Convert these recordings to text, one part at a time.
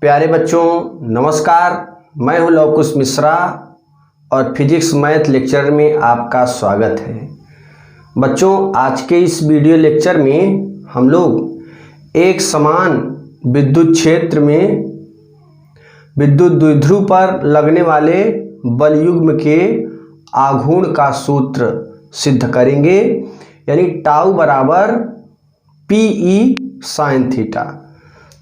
प्यारे बच्चों नमस्कार, मैं हूं लवकुश मिश्रा और फिजिक्स मैथ लेक्चर में आपका स्वागत है। बच्चों आज के इस वीडियो लेक्चर में हम लोग एक समान विद्युत क्षेत्र में विद्युत द्विध्रुव पर लगने वाले बलयुग्म के आघूर्ण का सूत्र सिद्ध करेंगे, यानी टाउ बराबर पीई साइन थीटा।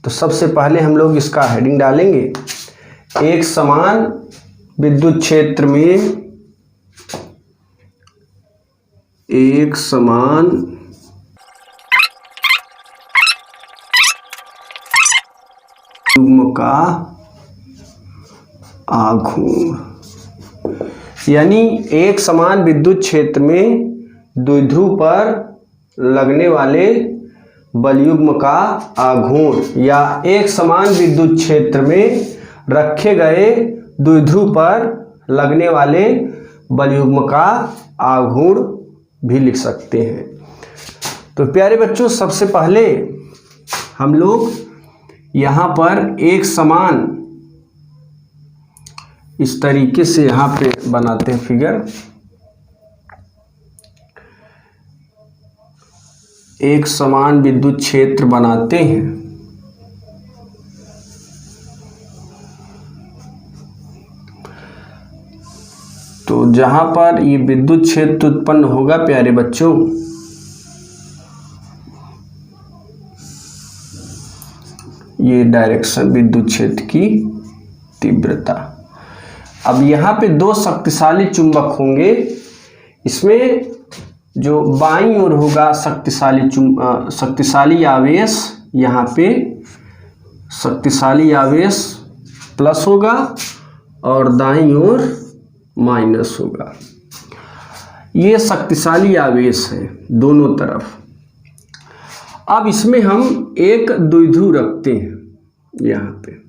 तो सबसे पहले हम लोग इसका हेडिंग डालेंगे, एक समान विद्युत क्षेत्र में एक समान युग्म का आघूर्ण, यानी एक समान विद्युत क्षेत्र में द्विध्रुव पर लगने वाले बलयुग्म का आघूर्ण या एक समान विद्युत क्षेत्र में रखे गए द्विध्रुव पर लगने वाले बलयुग्म का आघूर्ण भी लिख सकते हैं। तो प्यारे बच्चों सबसे पहले हम लोग यहाँ पर एक समान इस तरीके से यहाँ पे बनाते हैं फिगर। एक समान विद्युत क्षेत्र बनाते हैं। तो जहां पर ये विद्युत क्षेत्र उत्पन्न होगा प्यारे बच्चों, ये डायरेक्शन विद्युत क्षेत्र की तीव्रता। अब यहाँ पे दो शक्तिशाली चुंबक होंगे, इसमें जो बाईं ओर होगा शक्तिशाली आवेश, यहाँ पे शक्तिशाली आवेश प्लस होगा और दाईं ओर माइनस होगा। ये शक्तिशाली आवेश है दोनों तरफ। अब इसमें हम एक द्विध्रुव रखते हैं यहाँ पे।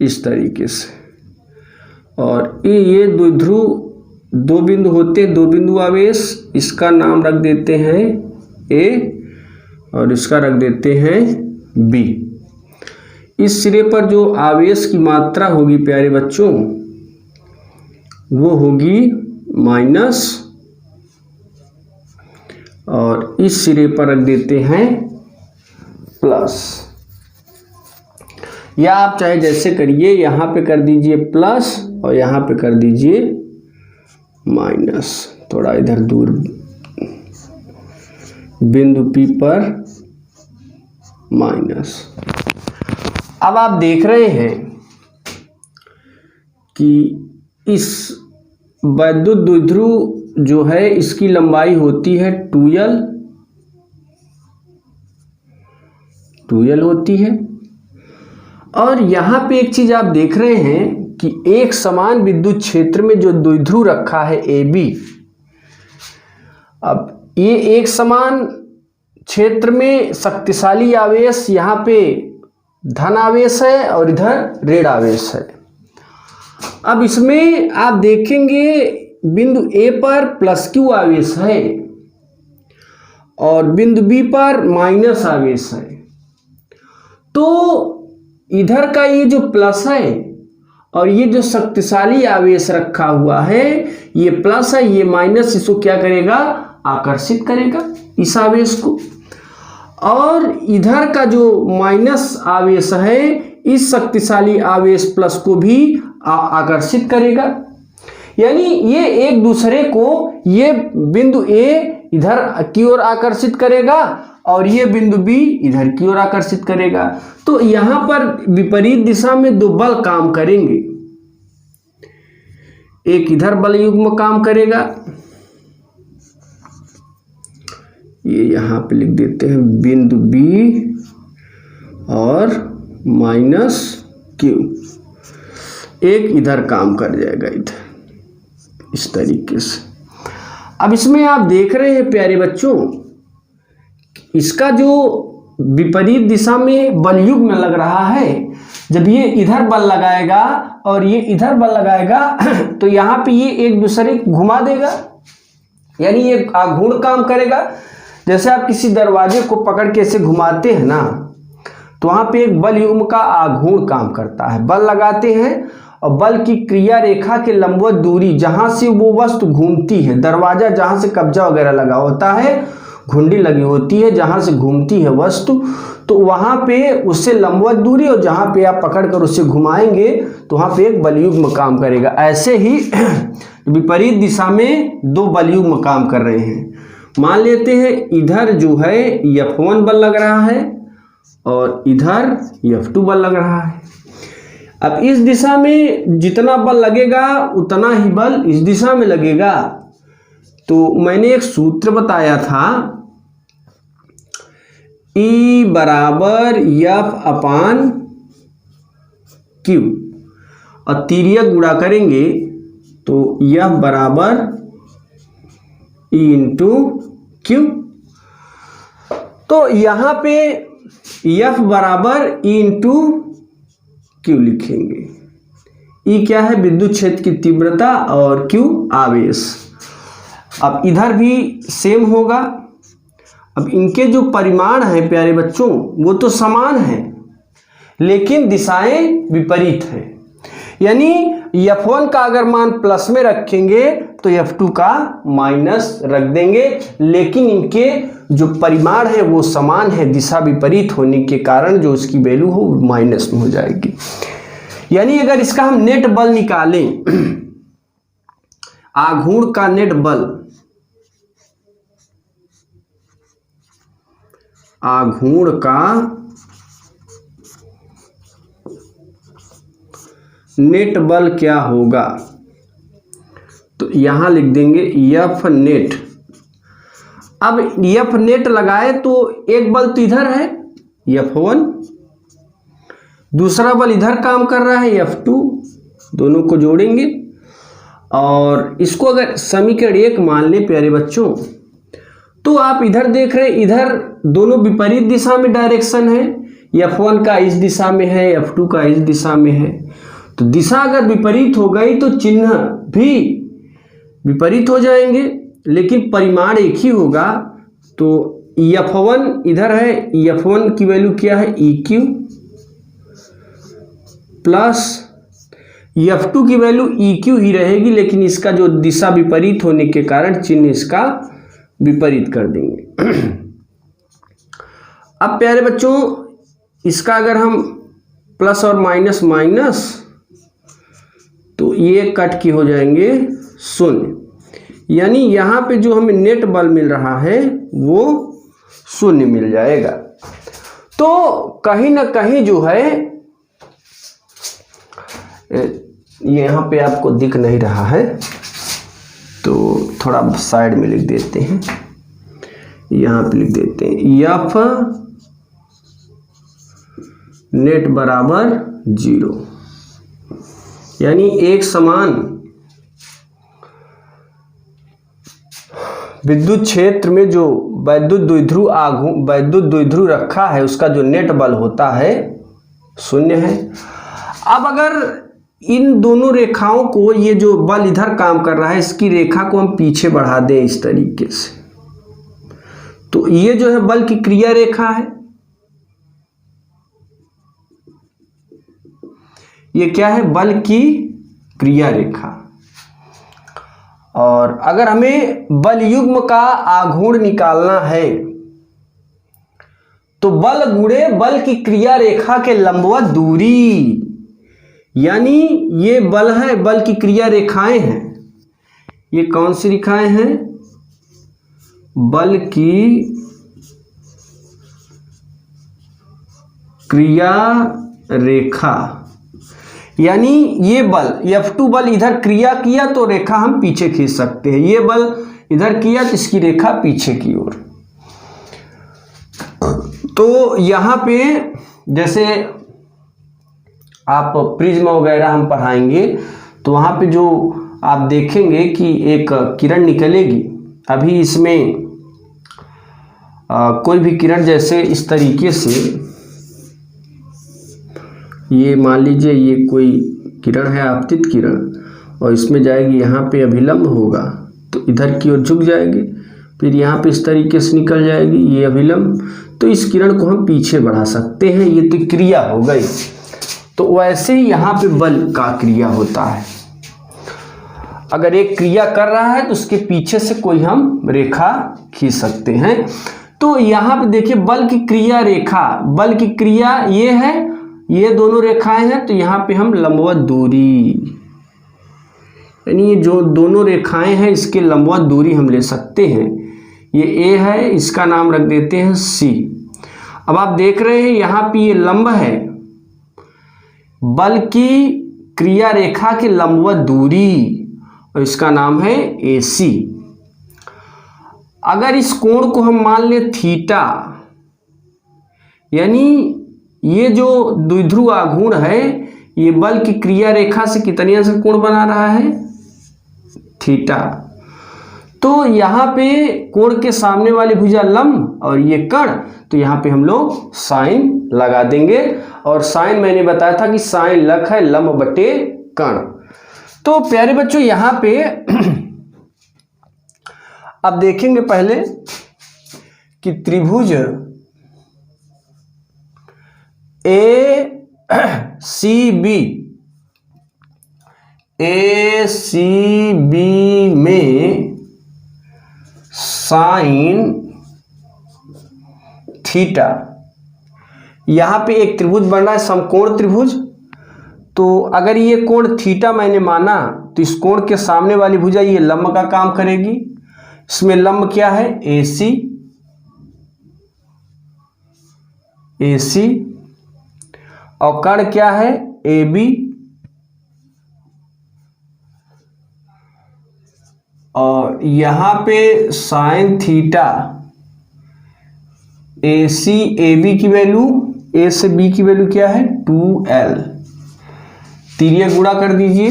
इस तरीके से, और ये द्विध्रुव दो बिंदु होते हैं, दो बिंदु आवेश, इसका नाम रख देते हैं ए और इसका रख देते हैं बी। इस सिरे पर जो आवेश की मात्रा होगी प्यारे बच्चों वो होगी माइनस, और इस सिरे पर रख देते हैं प्लस। या आप चाहे जैसे करिए, यहाँ पे कर दीजिए प्लस और यहाँ पे कर दीजिए माइनस, थोड़ा इधर दूर बिंदु P पर माइनस। अब आप देख रहे हैं कि इस विद्युत द्विध्रुव जो है इसकी लंबाई होती है 2L होती है। और यहाँ पे एक चीज आप देख रहे हैं कि एक समान विद्युत क्षेत्र में जो द्विध्रुव रखा है AB, अब ये एक समान क्षेत्र में शक्तिशाली आवेश यहाँ पे धन आवेश है और इधर ऋण आवेश है। अब इसमें आप देखेंगे बिंदु A पर प्लस Q आवेश है और बिंदु B पर माइनस आवेश है। तो इधर का ये जो प्लस है और ये जो शक्तिशाली आवेश रखा हुआ है, ये प्लस है, ये माइनस, इसको क्या करेगा, आकर्षित करेगा इस आवेश को। और इधर का जो माइनस आवेश है इस शक्तिशाली आवेश प्लस को भी आकर्षित करेगा। यानी ये एक दूसरे को, ये बिंदु A इधर की ओर आकर्षित करेगा और ये बिंदु B इधर की ओर आकर्षित करेगा। तो यहां पर विपरीत दिशा में दो बल काम करेंगे, एक इधर बल युग्म काम करेगा, ये यहां पे लिख देते हैं बिंदु B और माइनस Q, एक इधर काम कर जाएगा इधर, इस तरीके से। अब इसमें आप देख रहे हैं प्यारे बच्चों, इसका जो विपरीत दिशा में बलयुग्म लग रहा है, जब ये इधर बल लगाएगा और ये इधर बल लगाएगा तो यहाँ पे ये एक दूसरे को घुमा देगा, यानी ये आघूर्ण काम करेगा। जैसे आप किसी दरवाजे को पकड़ के ऐसे घुमाते हैं ना, तो वहाँ पे एक बल युग्म का आघूर्ण काम करता है। बल लगाते हैं और बल की क्रिया रेखा के लंबवत दूरी जहाँ से वो वस्तु घूमती है, दरवाजा जहाँ से कब्जा वगैरह लगा होता है, घुंडी लगी होती है जहाँ से घूमती है वस्तु, तो वहाँ पे उससे लंबवत दूरी और जहाँ पे आप पकड़ कर उससे घुमाएंगे तो वहाँ पे एक बलयुग्म काम करेगा। ऐसे ही विपरीत दिशा में दो बलयुग्म काम कर रहे हैं। मान लेते हैं इधर जो है F1 बल लग रहा है और इधर F2 बल लग रहा है। अब इस दिशा में जितना बल लगेगा उतना ही बल इस दिशा में लगेगा। तो मैंने एक सूत्र बताया था, E बराबर F/Q, और तिर्यक गुणा करेंगे तो F बराबर E इंटू Q। तो यहाँ पे F बराबर E इंटू Q लिखेंगे। E क्या है? विद्युत क्षेत्र की तीव्रता और Q आवेश। अब इधर भी सेम होगा। अब इनके जो परिमाण हैं प्यारे बच्चों वो तो समान हैं लेकिन दिशाएं विपरीत हैं। यानी F1 का अगर मान प्लस में रखेंगे तो F2 का माइनस रख देंगे, लेकिन इनके जो परिमाण है वो समान है, दिशा विपरीत होने के कारण जो उसकी वैल्यू हो माइनस में हो जाएगी। यानी अगर इसका हम नेट बल निकालें, आघूर्ण का नेट बल, आघूर्ण का नेट बल क्या होगा, तो यहां लिख देंगे F नेट। अब F नेट लगाए तो एक बल तो इधर है F1, दूसरा बल इधर काम कर रहा है F2, दोनों को जोड़ेंगे और इसको अगर समीकरण 1 मान लें प्यारे बच्चों, तो आप इधर देख रहे हैं इधर दोनों विपरीत दिशा में डायरेक्शन है, F1 का इस दिशा में है, F2 का इस दिशा में है। तो दिशा अगर विपरीत हो गई तो चिन्ह भी विपरीत हो जाएंगे, लेकिन परिमाण एक ही होगा। तो F1 इधर है, F1 की वैल्यू क्या है EQ, प्लस F2 की वैल्यू EQ ही रहेगी, लेकिन इसका जो दिशा विपरीत होने के कारण चिन्ह इसका विपरीत कर देंगे। अब प्यारे बच्चों इसका अगर हम प्लस और माइनस माइनस, तो ये कट की हो जाएंगे शून्य, यानी यहाँ पे जो हमें नेट बल मिल रहा है वो शून्य मिल जाएगा। तो कहीं ना कहीं जो है यहाँ पे आपको दिख नहीं रहा है तो थोड़ा साइड में लिख देते हैं, यहाँ पे लिख देते हैं F नेट बराबर 0, यानी एक समान विद्युत क्षेत्र में जो वैद्युत द्विध्रुव रखा है उसका जो नेट बल होता है 0 है। अब अगर इन दोनों रेखाओं को, ये जो बल इधर काम कर रहा है इसकी रेखा को हम पीछे बढ़ा दें इस तरीके से, तो ये जो है बल की क्रिया रेखा है, ये क्या है? बल की क्रिया रेखा। और अगर हमें बल युग्म का आघूर्ण निकालना है तो बल गुणे बल की क्रिया रेखा के लंबवत दूरी, यानी ये बल है, बल की क्रिया रेखाएं हैं। ये कौन सी रेखाएं हैं? बल की क्रिया रेखा, यानी ये बल F2 बल इधर क्रिया किया तो रेखा हम पीछे खींच सकते हैं, ये बल इधर किया तो इसकी रेखा पीछे की ओर। तो यहाँ पे जैसे आप प्रिज्म वगैरह हम पढ़ाएंगे तो वहाँ पे जो आप देखेंगे कि एक किरण निकलेगी, अभी इसमें कोई भी किरण जैसे इस तरीके से ये मान लीजिए ये कोई किरण है, आपतित किरण, और इसमें जाएगी यहाँ पे अभिलंब होगा तो इधर की ओर झुक जाएगी, फिर यहाँ पे इस तरीके से निकल जाएगी ये अभिलंब, तो इस किरण को हम पीछे बढ़ा सकते हैं। ये तो क्रिया हो गई। तो वैसे ही यहाँ पे बल का क्रिया होता है। अगर एक क्रिया कर रहा है तो उसके पीछे से कोई हम रेखा खींच सकते हैं। तो यहाँ पे देखिए बल की क्रिया रेखा, बल की क्रिया ये है, ये दोनों रेखाएं हैं, तो यहाँ पे हम लंबवत दूरी, यानी ये जो दोनों रेखाएं हैं इसके लंबवत दूरी हम ले सकते हैं। ये ए है, इसका नाम रख देते हैं सी। अब आप देख रहे हैं यहाँ पे ये लंब है, बल की क्रिया रेखा के लंबवत दूरी, और इसका नाम है ए सी। अगर इस कोण को हम मान लें थीटा, यानी ये जो द्विध्रुव आघूर्ण है ये बल की क्रिया रेखा से कितने अंश कोण बना रहा है, थीटा। तो यहाँ पे कोण के सामने वाली भुजा लंब और ये कर्ण, तो यहाँ पे हम लोग साइन लगा देंगे। और साइन मैंने बताया था कि साइन लख है लंब बटे कर्ण। तो प्यारे बच्चों यहाँ पे अब देखेंगे पहले कि त्रिभुज ए सी बी में साइन थीटा, यहां पे एक त्रिभुज बन रहा है समकोण त्रिभुज। तो अगर ये कोण थीटा मैंने माना तो इस कोण के सामने वाली भुजा ये लंब का काम करेगी। इसमें लंब क्या है, AC, और कर्ण क्या है, AB, और यहां पे साइन थीटा AC AB की वैल्यू, A से B की वैल्यू क्या है 2L, तिर्यक गुणा कर दीजिए,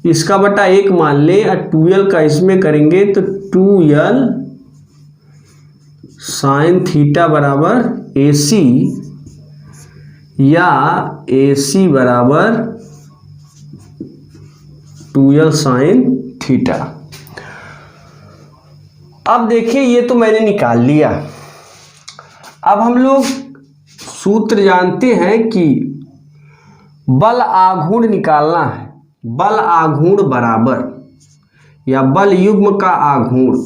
इसका बटा 1 मान ले और 2L का इसमें करेंगे तो 2L साइन थीटा बराबर AC, या AC बराबर 2L साइन थीटा। अब देखिए ये तो मैंने निकाल लिया। अब हम लोग सूत्र जानते हैं कि बल आघूर्ण निकालना है। बल आघूर्ण बराबर, या बल युग्म का आघूर्ण,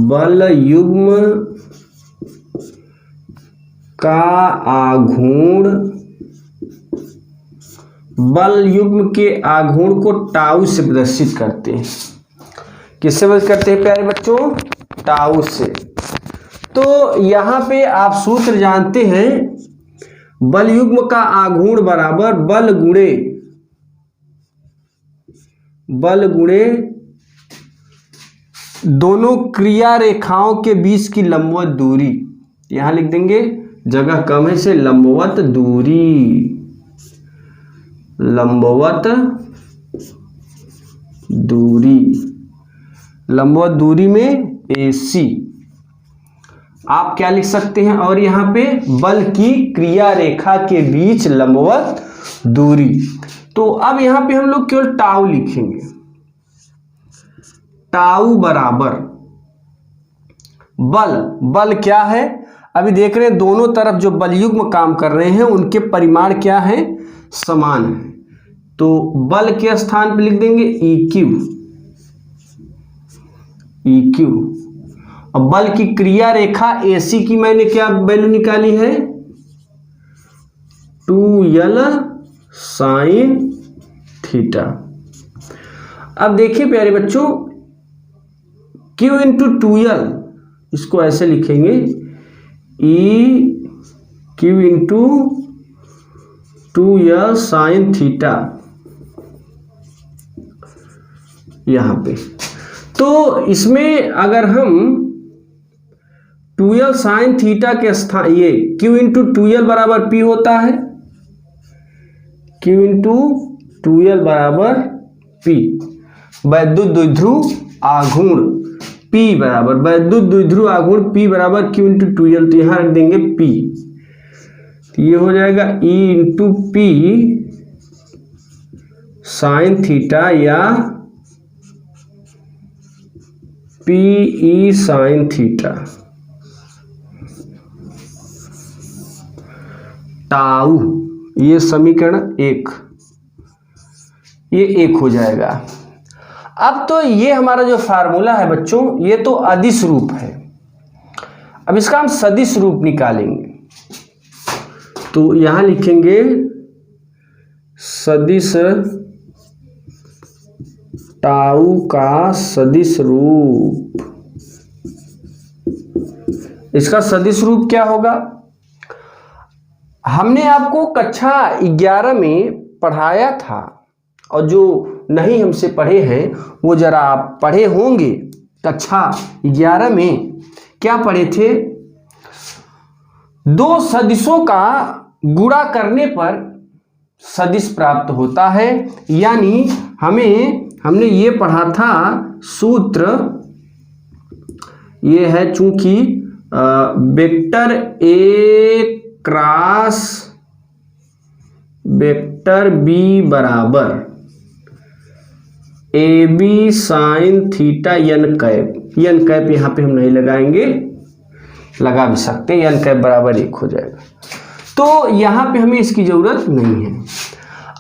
बल युग्म का आघूर्ण, बल युग्म के आघूर्ण को टाउ से प्रदर्शित करते हैं। किससे प्रदर्शित करते हैं प्यारे बच्चों, टाउ से। तो यहाँ पे आप सूत्र जानते हैं, बल युग्म का आघूर्ण बराबर बल गुणे दोनों क्रिया रेखाओं के बीच की लंबवत दूरी, यहां लिख देंगे, जगह कम है से लंबवत दूरी, लंबवत दूरी में AC आप क्या लिख सकते हैं, और यहाँ पे बल की क्रिया रेखा के बीच लंबवत दूरी। तो अब यहाँ पे हम लोग केवल टाउ लिखेंगे। टाउ बराबर बल क्या है, अभी देख रहे हैं दोनों तरफ जो बल युग्म काम कर रहे हैं उनके परिमाण क्या है, समान है। तो बल के स्थान पे लिख देंगे EQ। अब बल की क्रिया रेखा AC की मैंने क्या वैल्यू निकाली है, 2L साइन थीटा। अब देखिए प्यारे बच्चों, Q इंटू 2L, इसको ऐसे लिखेंगे, EQ into 2L sine theta, यहां पे। तो इसमें अगर हम 2L साइन थीटा के स्थान, ये Q इंटू 2L बराबर P होता है, Q इंटू 2L बराबर P, वैद्युत द्विध्रुव आघूर्ण P बराबर, वैद्युत द्विध्रुव आघूर्ण P बराबर Q इंटू 2L, तो यहां रख देंगे P, तो ये हो जाएगा E into p sine theta या p e sine theta tau. ये समीकरण 1, ये 1 हो जाएगा। अब तो ये हमारा जो फार्मूला है बच्चों, ये तो अदिश रूप है। अब इसका हम सदिश रूप निकालेंगे, तो यहां लिखेंगे सदिश टाउ का सदिश रूप। इसका सदिश रूप क्या होगा? हमने आपको कक्षा 11 में पढ़ाया था, और जो नहीं हमसे पढ़े हैं वो जरा आप पढ़े होंगे। कक्षा 11 में क्या पढ़े थे? दो सदिशों का गुणा करने पर सदिश प्राप्त होता है। यानी हमने ये पढ़ा था सूत्र, ये है चूंकि vector a cross vector b बराबर a b sine theta n cap. N cap यहाँ पे हम नहीं लगाएंगे, लगा भी सकते, एन कैप बराबर 1 हो जाएगा। तो यहाँ पे हमें इसकी जरूरत नहीं है।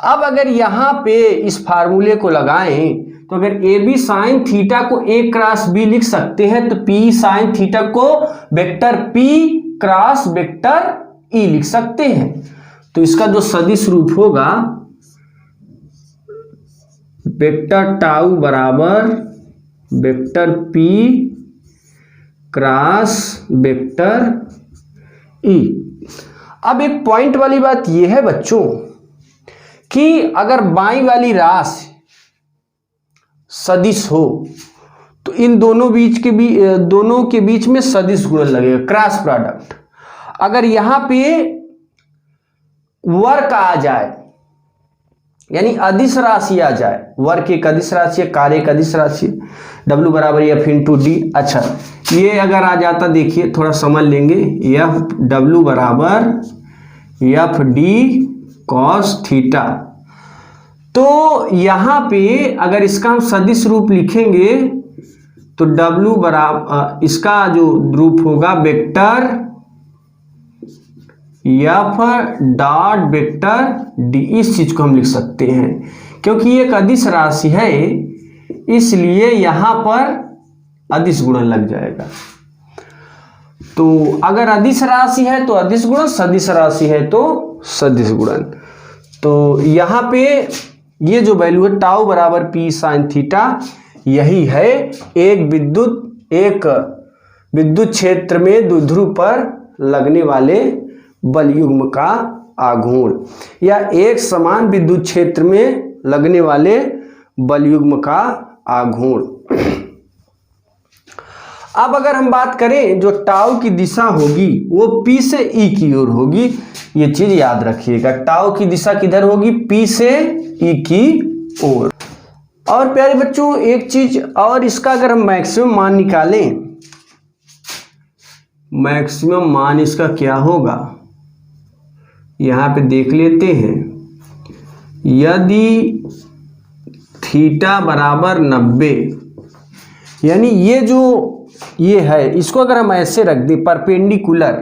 अब अगर यहाँ पे इस फार्मूले को लगाएं, तो अगर ए बी साइन थीटा को ए क्रॉस बी लिख सकते हैं, तो पी साइन थीटा को vector P cross vector E लिख सकते हैं। तो इसका जो सदिश रूप होगा, वेक्टर टाउ बराबर vector P cross vector E. अब एक पॉइंट वाली बात यह है बच्चों कि अगर बाईं वाली राशि सदिश हो, तो इन दोनों के बीच में सदिश गुणन लगेगा, क्रॉस प्रोडक्ट। अगर यहां पे वर्ग आ जाए, यानी अदिश राशि आ जाए, वर्ग एक अदिश राशि है, कार्य एक अदिश राशि, W बराबर एफ इंटू डी। अच्छा, ये अगर आ जाता, देखिए थोड़ा समझ लेंगे, एफ W बराबर एफ डी कॉस थीटा। तो यहां पे अगर इसका हम सदिश रूप लिखेंगे, तो W बराबर इसका जो रूप होगा vector F dot vector D. इस चीज को हम लिख सकते हैं, क्योंकि ये एक अदिश राशि है, इसलिए यहां पर अदिश गुणन लग जाएगा। तो अगर अदिश राशि है तो अदिश गुणन, सदिश राशि है तो सदिश गुणन। तो यहां पे ये जो वैल्यू है टाउ बराबर पी साइन थीटा, यही है एक विद्युत क्षेत्र में द्विध्रुव पर लगने वाले बल युग्म का आघूर्ण, या एक समान विद्युत क्षेत्र में लगने वाले बल युग्म का आघूर्ण। अब अगर हम बात करें, जो टाउ की दिशा होगी वो P से E की ओर होगी। ये चीज याद रखिएगा, टाउ की दिशा किधर होगी? P से E की ओर। और प्यारे बच्चों एक चीज और, इसका अगर हम मैक्सिमम मान निकालें, मैक्सिमम मान इसका क्या होगा यहां पे देख लेते हैं। यदि थीटा बराबर 90, यानी ये जो ये है, इसको अगर हम ऐसे रख दें परपेंडिकुलर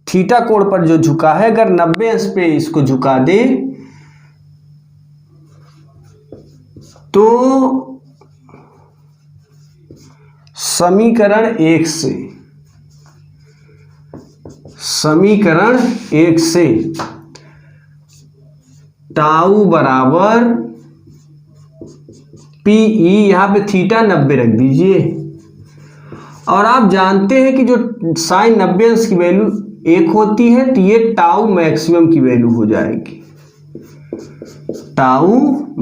थीटा कोण पर जो झुका है, अगर 90 अंश पे इसको झुका दे, तो समीकरण 1 से टाउ बराबर पीई, यहां पे थीटा 90 रख दीजिए, और आप जानते हैं कि जो साइन 90 अंश की वैल्यू 1 होती है, तो ये टाउ मैक्सिमम की वैल्यू हो जाएगी, टाउ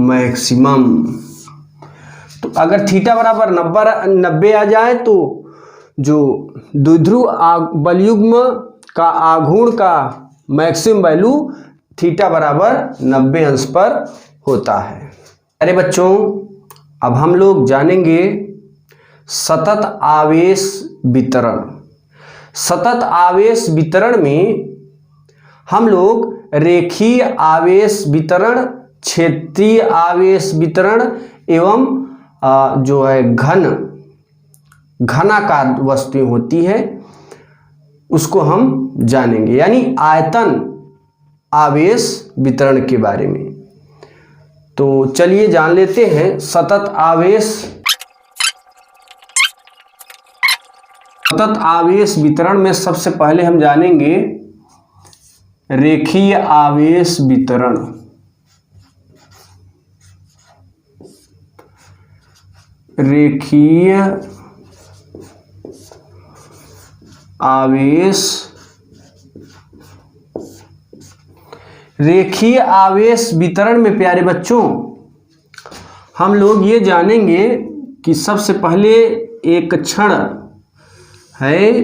मैक्सिमम। तो अगर थीटा बराबर 90 आ जाए, तो जो द्विध्रुव बलयुग्म का आघूर्ण का मैक्सिमम वैल्यू थीटा बराबर 90 अंश पर होता है। अरे बच्चों, अब हम लोग जानेंगे सतत आवेश वितरण। सतत आवेश वितरण में हम लोग रेखीय आवेश वितरण, क्षेत्रीय आवेश वितरण एवं जो है घनाकार वस्तुएं होती है उसको हम जानेंगे, यानी आयतन आवेश वितरण के बारे में। तो चलिए जान लेते हैं सतत आवेश। सतत आवेश वितरण में सबसे पहले हम जानेंगे रेखीय आवेश वितरण। रेखीय आवेश, रेखीय आवेश वितरण में प्यारे बच्चों हम लोग ये जानेंगे कि सबसे पहले एक क्षण है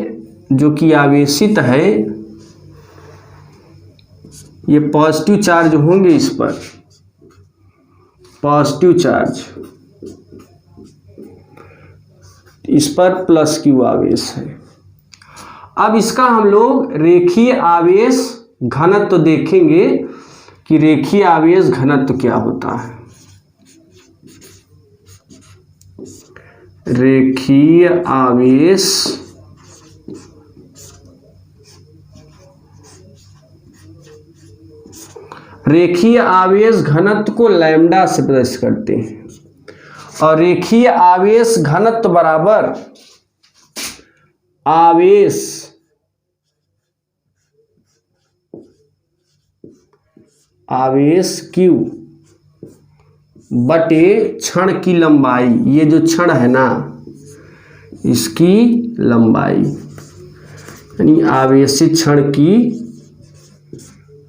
जो कि आवेशित है, ये पॉजिटिव चार्ज होंगे, इस पर पॉजिटिव चार्ज, इस पर प्लस क्यू आवेश है। अब इसका हम लोग रेखीय आवेश घनत्व देखेंगे कि रेखीय आवेश घनत्व क्या होता है। रेखीय आवेश घनत्व को लैम्डा से प्रदर्शित करते हैं और रेखीय आवेश घनत्व बराबर आवेश क्यू बटे क्षण की लंबाई, ये जो क्षण है ना इसकी लंबाई, यानी आवेशित क्षण की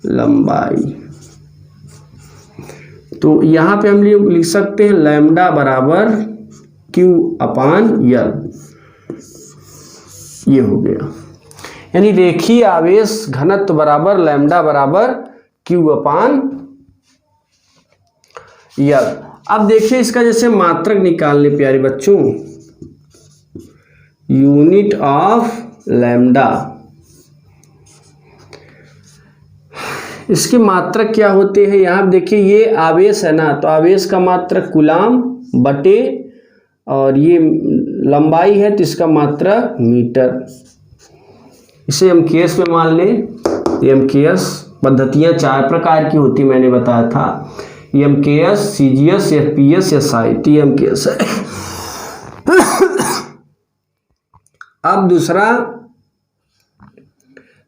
लंबाई। तो यहाँ पे हम लिख सकते हैं लैम्डा बराबर क्यू अपान यल, ये हो गया, यानी रेखीय आवेश घनत्व बराबर लैम्डा बराबर क्यू अपान यल। अब देखिए इसका जैसे मात्रक निकालने प्यारे बच्चों, यूनिट ऑफ लैम्डा, इसके मात्रक क्या होते हैं। यहाँ देखिए ये आवेश है ना, तो आवेश का मात्रक कूलाम बटे, और ये लंबाई है तो इसका मात्रक मीटर। इसे एमकेएस में मान लें। एमकेएस पद्धतियाँ 4 प्रकार की होती मैंने बताया था, MKS, CGS, FPS, SI, TMKS है। अब दूसरा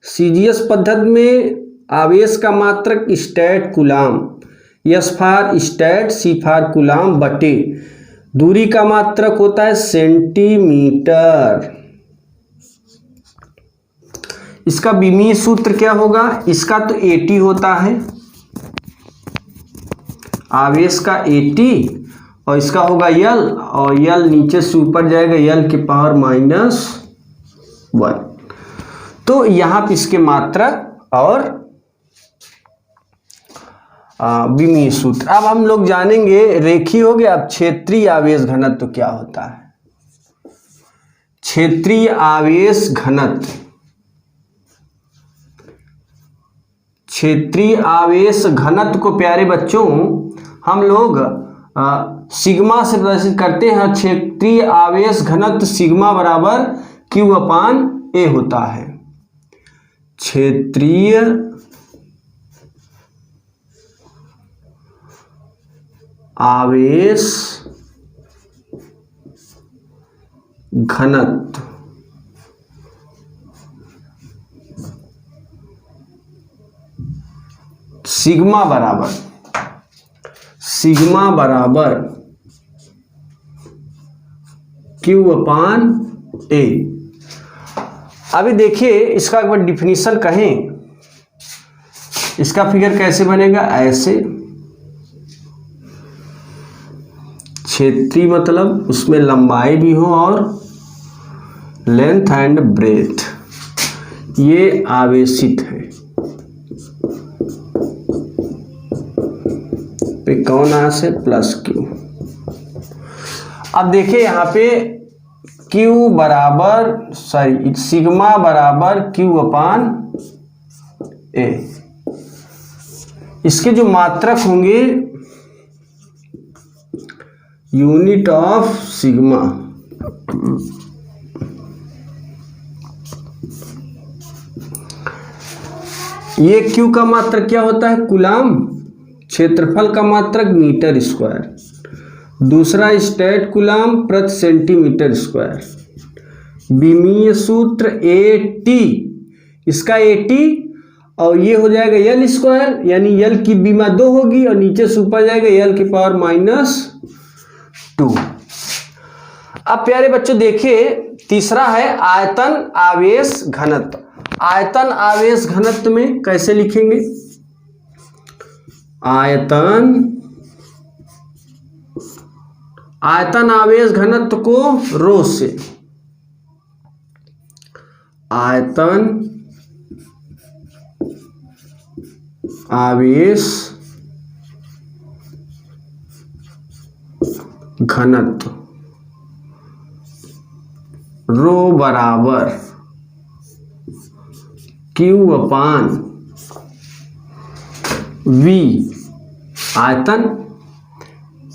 सीजीएस पद्धति में आवेश का मात्रक stat coulomb, S for stat, C for coulomb बटे दूरी का मात्रक होता है सेंटीमीटर। इसका बीमीय सूत्र क्या होगा, इसका तो 80 होता है, आवेश का 80, और इसका होगा यल, और यल नीचे से ऊपर जाएगा, यल के पावर -1। तो यहाँ पे इसके मात्रक और बीमीय सूत्र। अब हम लोग जानेंगे, रेखीय हो गया, अब क्षेत्रीय आवेश घनत्व क्या होता है। क्षेत्रीय आवेश घनत्व, क्षेत्रीय आवेश घनत्व को प्यारे बच्चों हम लोग सिग्मा से प्रदर्शित करते हैं। क्षेत्रीय आवेश घनत्व सिग्मा बराबर क्यू अपान ए होता है। क्षेत्रीय आवेश घनत्व सिग्मा बराबर क्यू अपान ए। अभी देखिए इसका एक बार डिफिनीशन कहें, इसका फिगर कैसे बनेगा, ऐसे। क्षेत्रीय मतलब उसमें लंबाई भी हो और लेंथ एंड ब्रेथ, ये आवेशित है। पे कौन आया से प्लस क्यू। अब देखिए यहाँ पे क्यू बराबर सिग्मा बराबर क्यू अपान ए। इसके जो मात्रक होंगे यूनिट ऑफ सिग्मा, ये क्यू का मात्रक क्या होता है? कूलम। क्षेत्रफल का मात्रक मीटर स्क्वायर। दूसरा स्टैट कूलम प्रति सेंटीमीटर स्क्वायर। विमीय सूत्र AT, इसका AT और ये हो जाएगा L स्क्वायर, यानी L की बीमा 2 होगी और नीचे से ऊपर जाएगा L की पावर -2। अब प्यारे बच्चों देखिए, तीसरा है आयतन आवेश घनत्व। आयतन आवेश घनत्व में कैसे लिखेंगे? आयतन आवेश घनत्व को रो से, आयतन आवेश घनत्व रो बराबर Q/V आयतन,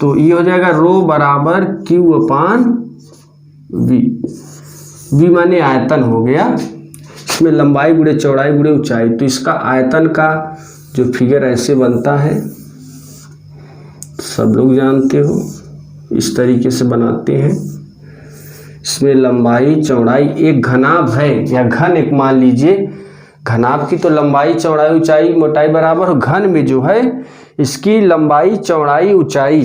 तो ये हो जाएगा रो बराबर Q/V। V माने आयतन हो गया, इसमें लंबाई गुणे चौड़ाई गुणे ऊंचाई, तो इसका आयतन का जो फिगर ऐसे बनता है, सब लोग जानते हो, इस तरीके से बनाते हैं। इसमें लंबाई चौड़ाई, एक घनाभ है या घन, एक मान लीजिए घनाभ की तो लंबाई चौड़ाई ऊंचाई मोटाई बराबर हो, घन में जो है इसकी लंबाई चौड़ाई ऊंचाई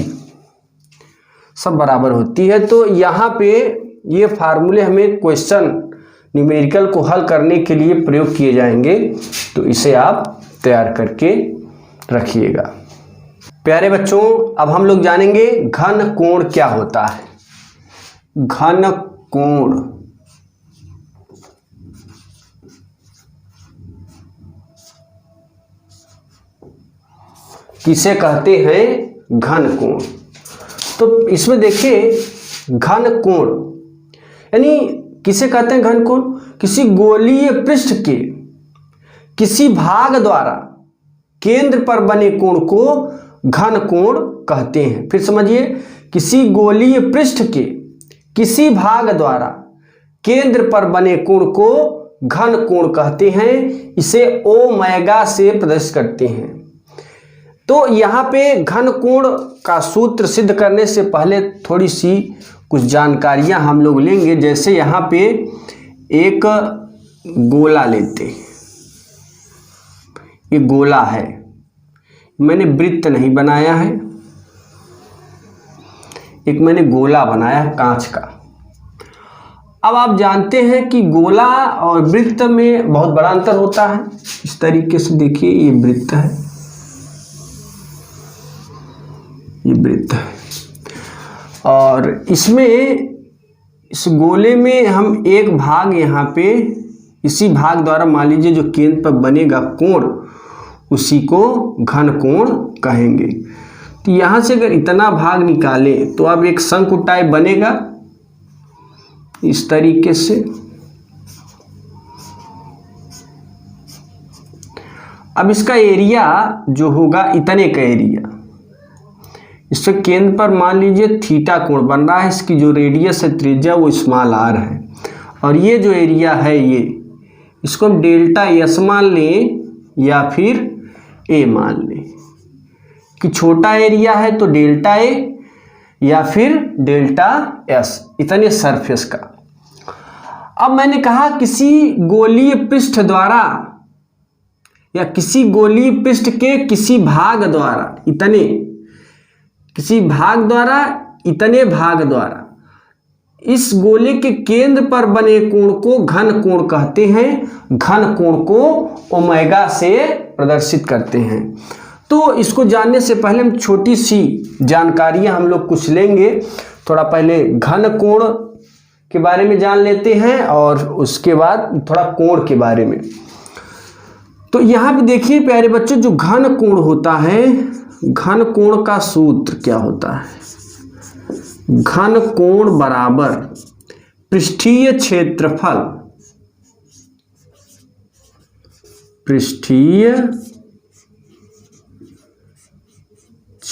सब बराबर होती है। तो यहाँ पे ये फार्मूले हमें क्वेश्चन न्यूमेरिकल को हल करने के लिए प्रयोग किए जाएंगे, तो इसे आप तैयार करके रखिएगा। प्यारे बच्चों, अब हम लोग जानेंगे घन कोण क्या होता है। घन कोण किसे कहते हैं? घन कोण। तो इसमें देखिए घन कोण यानी किसे कहते हैं घन कोण? किसी गोलीय पृष्ठ के किसी भाग द्वारा केंद्र पर बने कोण को घन कोण कहते हैं। फिर समझिए, किसी गोलीय पृष्ठ के किसी भाग द्वारा केंद्र पर बने कोण को घन कोण कहते हैं। इसे ओमेगा से प्रदर्शित करते हैं। तो यहाँ पे घन कोण का सूत्र सिद्ध करने से पहले थोड़ी सी कुछ जानकारियां हम लोग लेंगे। जैसे यहाँ पे एक गोला लेते, ये गोला है, मैंने वृत्त नहीं बनाया है, एक मैंने गोला बनाया है कांच का। अब आप जानते हैं कि गोला और वृत्त में बहुत बड़ा अंतर होता है। इस तरीके से देखिए, ये वृत्त है, ये वृत्त है, और इसमें इस गोले में हम एक भाग यहाँ पे इसी भाग द्वारा मान लीजिए जो केंद्र पर बनेगा कोण, उसी को घन कोण कहेंगे। तो यहाँ से अगर इतना भाग निकालें तो अब एक शंकु टाइप बनेगा इस तरीके से। अब इसका एरिया जो होगा इतने का एरिया, इससे केंद्र पर मान लीजिए थीटा कोण बन रहा है, इसकी जो रेडियस है त्रिज्या वो स्मॉल r है, और ये जो एरिया है ये, इसको हम डेल्टा S मान लें या फिर A मान लें कि छोटा एरिया है तो डेल्टा A या फिर डेल्टा S, इतने सरफेस का। अब मैंने कहा किसी गोलीय पृष्ठ द्वारा या किसी गोलीय पृष्ठ के किसी भाग द्वारा, इतने किसी भाग द्वारा, इतने भाग द्वारा इस गोले के केंद्र पर बने कोण को घन कोण कहते हैं। घन कोण को ओमेगा से प्रदर्शित करते हैं। तो इसको जानने से पहले हम छोटी सी जानकारियां हम लोग कुछ लेंगे। थोड़ा पहले घन कोण के बारे में जान लेते हैं और उसके बाद थोड़ा कोण के बारे में। तो यहाँ पे देखिए प्यारे बच्चों, जो घन कोण होता है, घन कोण का सूत्र क्या होता है? घन कोण बराबर पृष्ठीय क्षेत्रफल, पृष्ठीय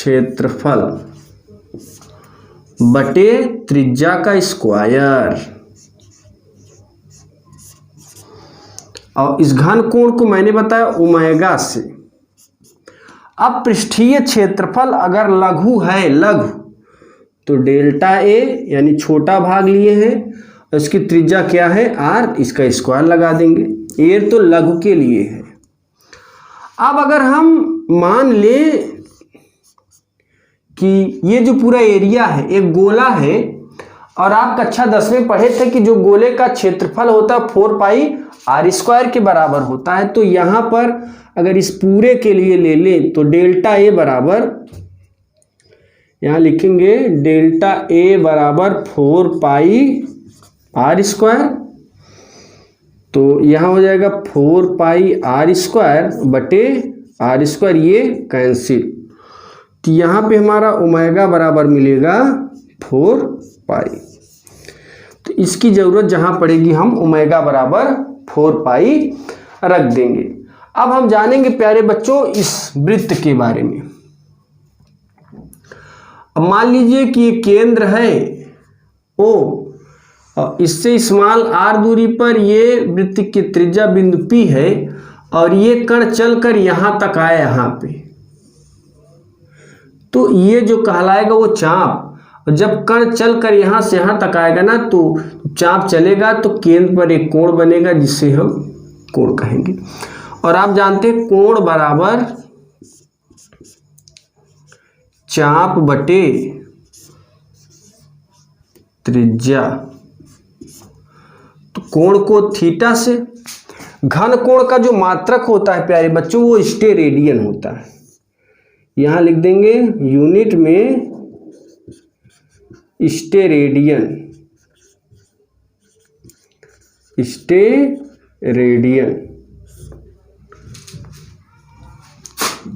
क्षेत्रफल बटे त्रिज्या का स्क्वायर। और इस घन कोण को मैंने बताया ओमेगा से। अब पृष्ठीय क्षेत्रफल अगर लघु है, लघु, तो डेल्टा ए यानी छोटा भाग लिए हैं, इसकी त्रिज्या क्या है आर, इसका स्क्वायर लगा देंगे। ये तो लघु के लिए है। अब अगर हम मान लें कि ये जो पूरा एरिया है एक गोला है, और आप कक्षा 10 में पढ़े थे कि जो गोले का क्षेत्रफल होता है 4 पाई आर स्क्वायर के बराबर होता है। तो यहाँ पर अगर इस पूरे के लिए ले लें तो डेल्टा ए बराबर, यहाँ लिखेंगे डेल्टा ए बराबर 4 पाई आर स्क्वायर। तो यहाँ हो जाएगा 4 पाई आर स्क्वायर बटे आर स्क्वायर, ये कैंसिल। तो यहाँ पे हमारा ओमेगा बराबर मिलेगा 4 पाई। तो इसकी ज़रूरत जहाँ पड़ेगी हम ओमेगा बराबर 4 पाई रख देंगे। अब हम जानेंगे प्यारे बच्चों इस वृत्त के बारे में। अब मान लीजिए कि ये केंद्र है ओ, और इससे स्मॉल आर दूरी पर ये वृत्त की त्रिज्या बिंदु P है, और ये कण चलकर यहाँ तक आया यहाँ पे, तो ये जो कहलाएगा वो चाप। और जब कण चलकर यहाँ से यहाँ तक आएगा ना, तो चाप चलेगा तो केंद्र पर एक कोण बनेगा जिसे हम कोण कहेंगे। और आप जानते हैं कोण बराबर चाप बटे त्रिज्या। तो कोण को थीटा से, घन कोण का जो मात्रक होता है प्यारे बच्चों वो स्टेरेडियन होता है। यहां लिख देंगे यूनिट में स्टेरेडियन, स्टेरेडियन,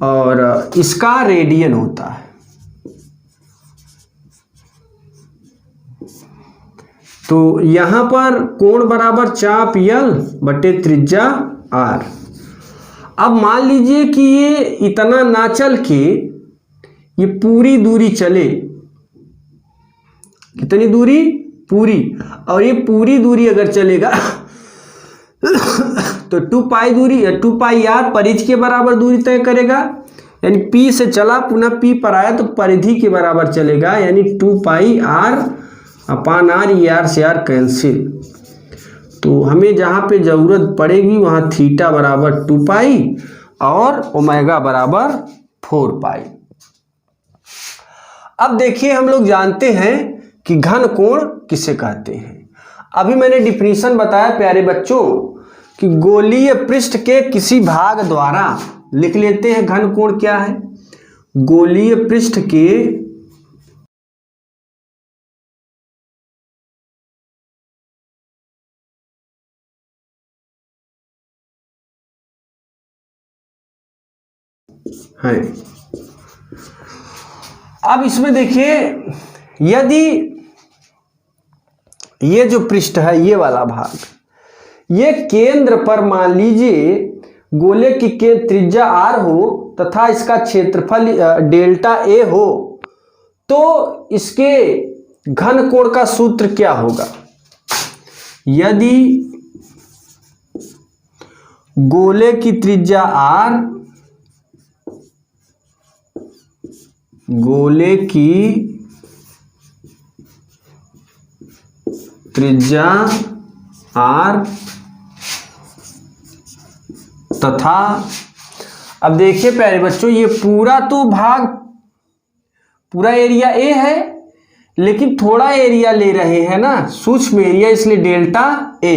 और इसका रेडियन होता है। तो यहां पर कोण बराबर चाप यल बटे त्रिज्या आर। अब मान लीजिए कि ये इतना ना चल के ये पूरी दूरी चले, कितनी दूरी, पूरी, और ये पूरी दूरी अगर चलेगा तो 2 पाई दूरी, 2 पाई आर परिधि के बराबर दूरी तय करेगा। यानी P से चला पुनः P पर आया तो परिधि के बराबर चलेगा, यानी 2 पाई आर अपान आर, ये आर से आर कैंसिल। तो हमें जहाँ पे ज़रूरत पड़ेगी वहाँ थीटा बराबर 2 पाई और ओमेगा बराबर 4 पाई। अब देखिए हम लोग जानते हैं कि घन कोण किसे कहते हैं। अभी मैंने डिफिनीशन बताया प्यारे बच्चों कि गोलीय पृष्ठ के किसी भाग द्वारा, लिख लेते हैं घन कोण क्या है। गोलीय पृष्ठ के है। अब इसमें देखिए यदि ये जो पृष्ठ है ये वाला भाग, ये केंद्र पर मान लीजिए गोले की त्रिज्या आर हो तथा इसका क्षेत्रफल डेल्टा ए हो, तो इसके घन कोण का सूत्र क्या होगा। यदि गोले की त्रिज्या आर, गोले की त्रिज्या आर तथा, अब देखिए प्यारे बच्चों ये पूरा तो भाग, पूरा एरिया ए है, लेकिन थोड़ा एरिया ले रहे हैं ना, सूक्ष्म एरिया, इसलिए डेल्टा ए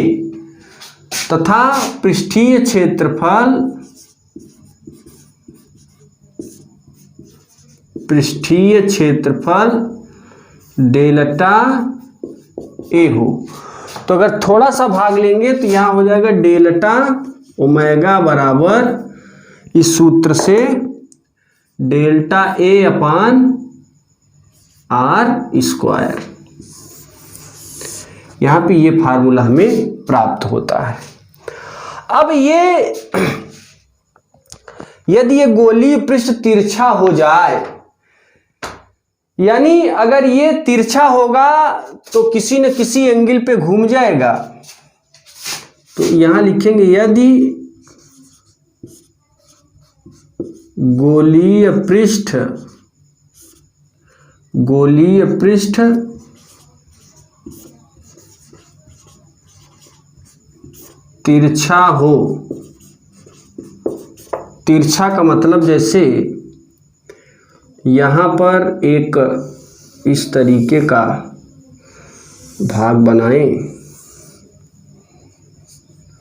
तथा पृष्ठीय क्षेत्रफल, पृष्ठीय क्षेत्रफल डेल्टा ए हो। तो अगर थोड़ा सा भाग लेंगे तो यहां हो जाएगा डेल्टा ओमेगा बराबर इस सूत्र से delta A upon R square. यहां पे ये फार्मूला हमें प्राप्त होता है। अब ये यदि ये गोलीय पृष्ठ तिरछा हो जाए, यानी अगर ये तिरछा होगा तो किसी न किसी एंगल पे घूम जाएगा। तो यहां लिखेंगे यदि गोलीय पृष्ठ तिरछा हो, तिरछा का मतलब जैसे यहाँ पर एक इस तरीके का भाग बनाएं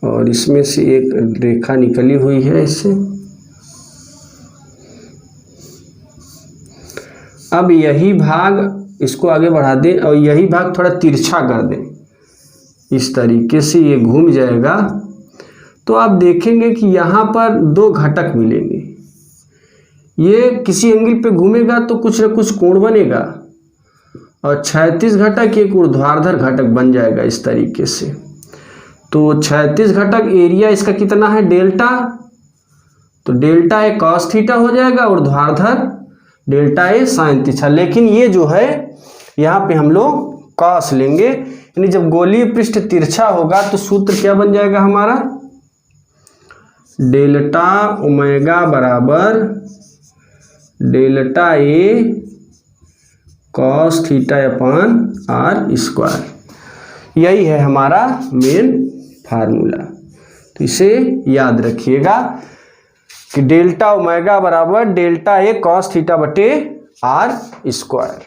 और इसमें से एक रेखा निकली हुई है इससे। अब यही भाग इसको आगे बढ़ा दें और यही भाग थोड़ा तिरछा कर दें, इस तरीके से ये घूम जाएगा। तो आप देखेंगे कि यहाँ पर दो घटक मिलेंगे। ये किसी एंगल पे घूमेगा तो कुछ न कुछ कोण बनेगा और क्षैतिज घटक एक ऊर्ध्वाधर घटक बन जाएगा इस तरीके से। तो क्षैतिज घटक एरिया इसका कितना है, डेल्टा, तो डेल्टा ए कॉस थीटा हो जाएगा, ऊर्ध्वाधर डेल्टा ए साइन थीटा। लेकिन ये जो है यहाँ पे हम लोग कॉस लेंगे, यानी जब गोलीय पृष्ठ तिरछा होगा तो सूत्र क्या बन जाएगा हमारा, डेल्टा ओमेगा बराबर delta A cos theta upon R square. यही है हमारा मेन फार्मूला। तो इसे याद रखिएगा कि डेल्टा ओमेगा बराबर डेल्टा ए कॉस थीटा बटे आर स्क्वायर।